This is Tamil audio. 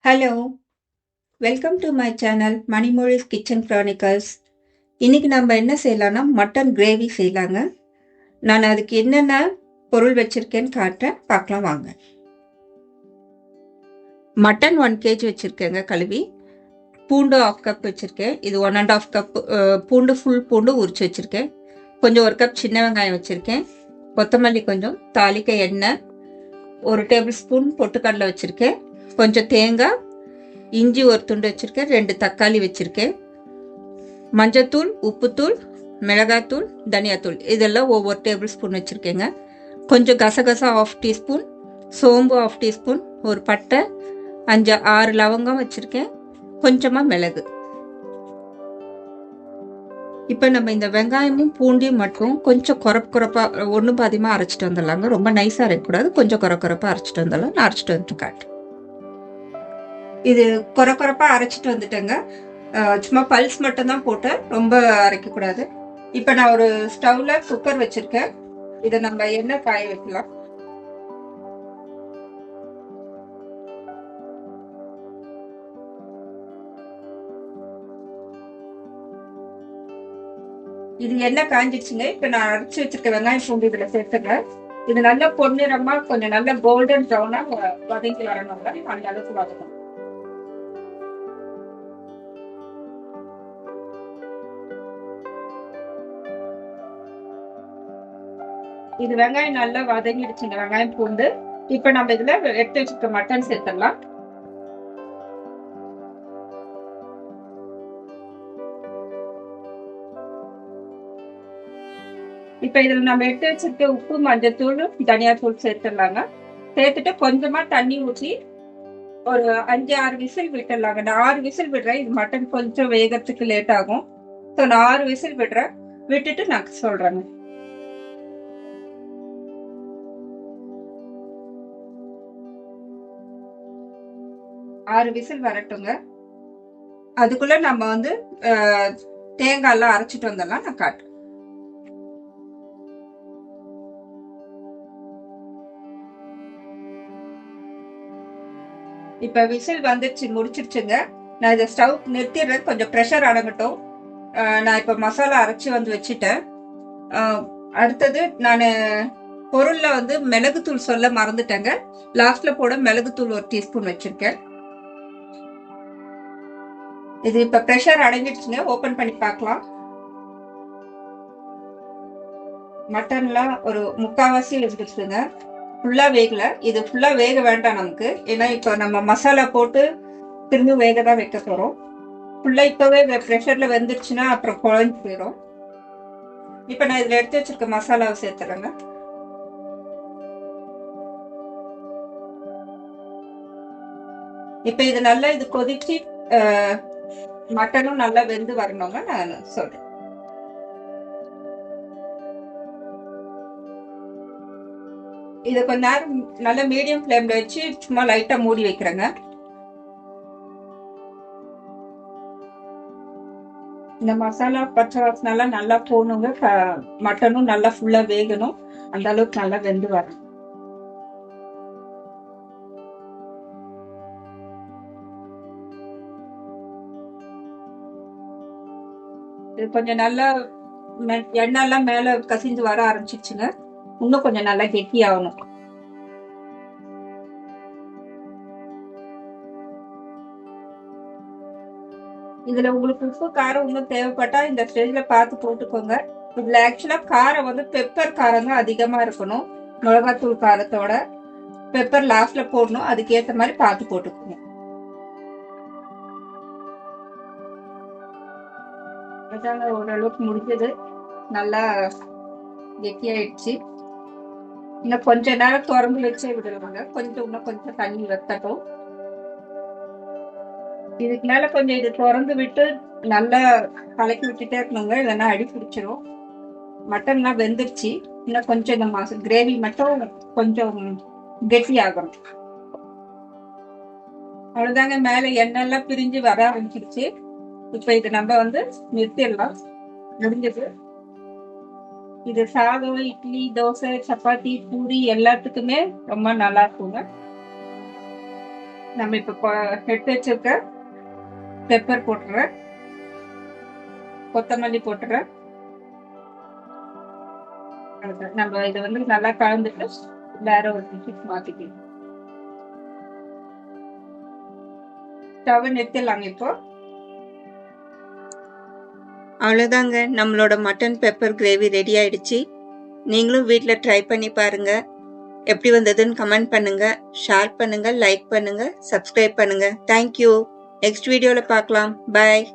Hello! Welcome to my channel Manimozhi's kitchen chronicles. இன்னைக்கு நம்ம என்ன செய்யலாம்னா மட்டன் கிரேவி செய்யலாங்க. நான் அதுக்கு என்னென்ன பொருள் வச்சிருக்கேன்னு காட்டுறேன், பார்க்கலாம் வாங்க. மட்டன் 1 kg வச்சிருக்கேங்க கழுவி. பூண்டு 1/2 கப் வச்சிருக்கேன். இது 1 1/2 கப் பூண்டு, ஃபுல் பூண்டு உரிச்சு வச்சிருக்கேன். கொஞ்சம் 1 கப் சின்ன வெங்காயம் வச்சிருக்கேன். கொத்தமல்லி கொஞ்சம், தாளிக்க எண்ணெய், 1 டேபிள் ஸ்பூன் பொட்டுக்கடலை வச்சிருக்கேன். கொஞ்சம் தேங்காய், இஞ்சி ஒரு துண்டு வச்சிருக்கேன். 2 தக்காளி வச்சிருக்கேன். மஞ்சத்தூள், உப்புத்தூள், மிளகாத்தூள், தனியாத்தூள் இதெல்லாம் ஒவ்வொரு டேபிள் ஸ்பூன் வச்சுருக்கேங்க. கொஞ்சம் கசகசா 1/2 டீஸ்பூன், சோம்பு 1/2 டீஸ்பூன், ஒரு பட்டை, 5-6 லவங்கம் வச்சுருக்கேன், கொஞ்சமாக மிளகு. இப்போ நம்ம இந்த வெங்காயமும் பூண்டையும் மட்டும் கொஞ்சம் குறப்பாக ஒன்றும் பாதியமாக அரைச்சிட்டு வந்துடலாங்க. ரொம்ப நைஸாக அரைக்கக்கூடாது, கொஞ்சம் குறப்பாக அரைச்சிட்டு வந்துடலாம். நான் அரைச்சிட்டு வந்துட்டு காட்டுறேன். இது குறப்பாக அரைச்சிட்டு வந்துட்டேங்க. சும்மா பல்ஸ் மட்டும்தான் போட்டேன், ரொம்ப அரைக்கக்கூடாது. இப்போ நான் ஒரு ஸ்டவ்ல குக்கர் வச்சிருக்கேன். இதை நம்ம எண்ணெய் காய வைக்கலாம். இது எண்ணெய் காஞ்சிடுச்சுங்க. இப்போ நான் அரைச்சி வச்சிருக்க வெங்காயம் பூண்டு இதில் சேர்த்துக்கிறேன். இது நல்லா பொன்னிறமா கொஞ்சம் நல்ல கோல்டன் ப்ரௌனா வதங்கி வரணும். அந்த அளவுக்கு வதக்கணும். இது வெங்காயம் நல்லா வதங்கிடுச்சுங்க, வெங்காயம் பூண்டு. இப்ப நம்ம இதுல எடுத்து வச்சிருக்க மட்டன் சேர்த்துடலாம். இப்ப இதுல நம்ம எடுத்து வச்சிருக்க உப்பு, மஞ்சத்தூள், தனியாத்தூள் சேர்த்துடலாங்க. சேர்த்துட்டு கொஞ்சமா தண்ணி ஊற்றி ஒரு 5-6 விசில் விட்டுடலாங்க. நான் 6 விசில் விடுறேன். இது மட்டன் கொஞ்சம் வேகத்துக்கு லேட் ஆகும். ஸோ நான் 6 விசில் விடுறேன். விட்டுட்டு நான் சொல்றேங்க. ஆறு விசில் வரட்டுங்க. அதுக்குள்ள நம்ம வந்து தேங்காய் எல்லாம் அரைச்சிட்டு வந்துடலாம். நான் காட்டுறேன். இப்ப விசில் வந்துருச்சு, முடிச்சிருச்சுங்க. நான் இதை ஸ்டவ் நிறுத்திடுறேன், கொஞ்சம் ப்ரெஷர் அடங்கட்டும். நான் இப்ப மசாலா அரைச்சி வந்து வச்சுட்டேன். அடுத்தது நான் பொருள்ல வந்து மிளகுத்தூள் சொல்ல மறந்துட்டேங்க. லாஸ்ட்ல போட மிளகுத்தூள் 1 டீஸ்பூன் வச்சிருக்கேன். இது இப்ப ப்ரெஷர் அடங்கிடுச்சுங்க. ஓபன் பண்ணி பார்க்கலாம். மட்டன்லாம் ஒரு 3/4 வெந்துருச்சுங்க. ஃபுல்லா வேகல. இது ஃபுல்லா வேக வேண்டாம் நமக்கு. ஏன்னா இப்போ நம்ம மசாலா போட்டு திரும்பி வேக தான் வைக்க போறோம். ஃபுல்லா இப்பவே ப்ரெஷர்ல வெந்துருச்சுன்னா அப்புறம் குழஞ்சு போயிடும். இப்ப நான் இதுல எடுத்து வச்சிருக்க மசாலாவை சேர்த்துறேங்க. இப்ப இது நல்லா இது கொதிச்சு மட்டனும் நல்லா வெந்து வரணுங்க. நான் சொல்றேன். இதை கொஞ்ச நேரம் நல்லா மீடியம் ஃப்ளேம்ல வச்சு சும்மா லைட்டா மூடி வைக்கிறேங்க. இந்த மசாலா பச்சை வாசனை நல்லா போகணுங்க. மட்டனும் நல்லா ஃபுல்லா வேகணும். அந்த அளவுக்கு நல்லா வெந்து வரணும். இது கொஞ்சம் நல்லா எண்ணெய் எல்லாம் மேல கசிஞ்சு வர ஆரம்பிச்சிருச்சுங்க. இன்னும் கொஞ்சம் நல்லா கெட்டி ஆகணும். இதுல உங்களுக்கு உப்பு காரம் இன்னும் தேவைப்பட்டா இந்த ஸ்டேஜ்ல பார்த்து போட்டுக்கோங்க. இதுல ஆக்சுவலா காரம் வந்து பெப்பர் காரம் தான் அதிகமா இருக்கணும். மிளகாத்தூள் காரத்தோட பெப்பர் லாஸ்ட்ல போடணும். அதுக்கேற்ற மாதிரி பார்த்து போட்டுக்கோங்க. அதாங்க ஓரளவுக்கு முடிஞ்சது. நல்லா கெட்டியாயிடுச்சு. இன்னும் கொஞ்ச நேரம் திறந்து வச்சே விடுவாங்க. இன்னும் கொஞ்சம் தண்ணி வத்தட்டும். இதுக்கு மேல கொஞ்சம் இது திறந்து விட்டு நல்லா கலக்கி விட்டுட்டே இருக்கணுங்க, இல்லைன்னா அடி பிடிச்சிரும். மட்டன்லாம் வெந்துருச்சு. இன்னும் கொஞ்சம் இந்த கிரேவி மட்டும் கொஞ்சம் கெட்டி ஆகணும். அவ்வளவுதாங்க, மேல எண்ணெய் எல்லாம் பிரிஞ்சு வர ஆரம்பிச்சிருச்சு. இப்ப இது நம்ம வந்து நிறுத்திடலாம். முடிஞ்சது. இது சாதம், இட்லி, தோசை, சப்பாத்தி, பூரி எல்லாத்துக்குமே ரொம்ப நல்லா இருக்குங்க. நம்ம இப்போ எடுத்து வச்சிருக்க பெப்பர் போட்டுறேன், கொத்தமல்லி போட்டுறேன். நம்ம இதை வந்து நல்லா கலந்துட்டு வேற ஒரு டிஷ்ஷுக்கு மாத்திக்கலாம். ஸ்டவ் நிறுத்திடலாங்க இப்போ. அவ்வளோதாங்க, நம்மளோட மட்டன் பெப்பர் கிரேவி ரெடி ஆயிடுச்சு. நீங்களும் வீட்டில் ட்ரை பண்ணி பாருங்க. எப்படி வந்ததுன்னு கமெண்ட் பண்ணுங்க, ஷேர் பண்ணுங்க, லைக் பண்ணுங்க, சப்ஸ்கிரைப் பண்ணுங்க. தேங்க்யூ. நெக்ஸ்ட் வீடியோவில் பார்க்கலாம். பாய்.